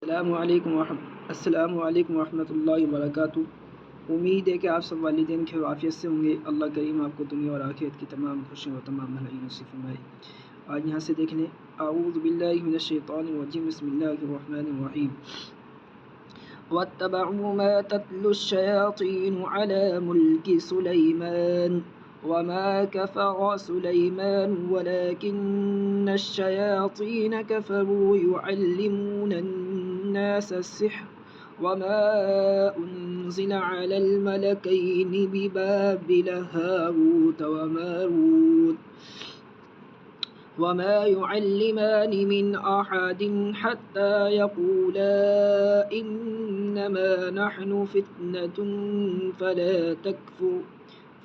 अस्सलामु अलैकुम वरहमतुल्लाहि वबरकातुहू। उम्मीद है कि आप सब वालिदैन खैर आफियत से होंगे। अल्लाह करीम आपको दुनिया और आखिरत की तमाम खुशियों और तमाम भलाई नसीब फरमाए। आज यहाँ से देख लें, आऊज़ु बिल्लाहि मिनश शैतानिर रजीम, बिस्मिल्लाहिर रहमानिर रहीम। वत्तबअू मा तत्लुश शयातीनु अला मुल्कि सुलैमान वमा कफ़रा सुलैमान वलाकिन्नश शयातीन कफ़रू युअल्लिमूना अन्नास अस्सिह्र वमा उन्ज़िल अलल मलकैनि बिबाबिल हारूत व मारूत वमा युअल्लिमानि मिन अहदिन हत्ता यक़ूला इन्नमा नहनु फित्नतुन फला तकफुर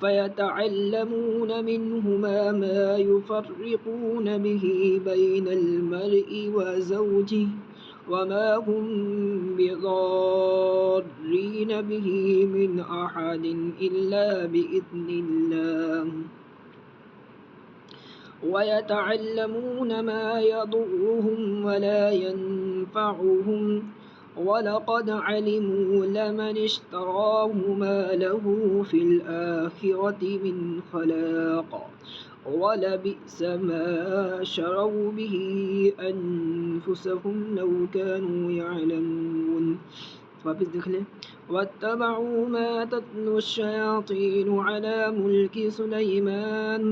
फयतअल्लमून मिन्हुमा मा युफ़र्रिक़ून बिही बैनल मर्इ व ज़ौजिहि वमा हुम बिज़ार्रीन बिही मिन अहदिन इल्ला बिइज़्निल्लाह वयतअल्लमून मा यदुर्रुहुम वला यनफ़अुहुम वलक़द अलिमू लमन इश्तराहु मा लहु फ़िल आखिरति मिन खलाक़ वलबिअस मा शरौ बिही अनफुसहुम लौ कानू यअलमून। वापिस देख लें। वत्तबअू मा तत्लुश शयातीनु अला मुल्कि सुलैमान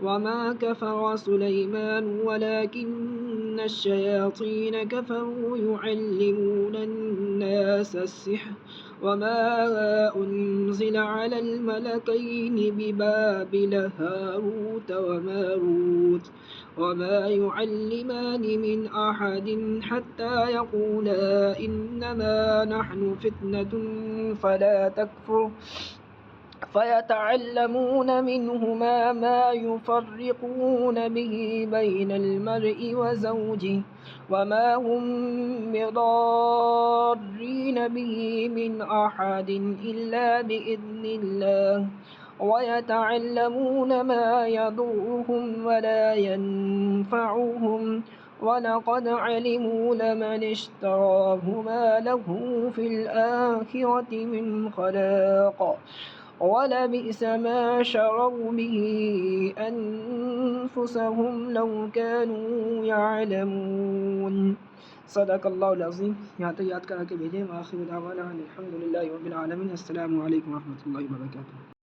वमा कफ़रा सुलैमान वलाकिन्नश शयातीन कफ़रू युअल्लिमूना अन्नास अस्सिह्र वमा उन्ज़िल अलल मलकैनि बिबाबिल हारूत व मारूत वमा युअल्लिमानि मिन अहदिन हत्ता यक़ूला इन्नमा नहनु फित्नतुन फला तकफुर फयतअल्लमून मिन्हुमा मा युफ़र्रिक़ून बिही बैनल मर्इ व ज़ौजिहि वमा हुम बिज़ार्रीन बिही मिन अहदिन इल्ला बिइज़्निल्लाह वयतअल्लमून मा यदुर्रुहुम वला यनफ़अुहुम वलक़द अलिमू लमन इश्तराहु मा लहु फ़िल आखिरति मिन खलाक़ वलबिअस मा शरौ बिही अनफुसहुम लौ कानू यअलमून। सदक़ल्लाहुल अज़ीम। यहाँ तक याद करा के भेजें। व आखिरु दावाना अनिल हम्दुलिल्लाहि रब्बिल आलमीन। अस्सलामु अलैकुम वरहमतुल्लाहि वबरकातुहू।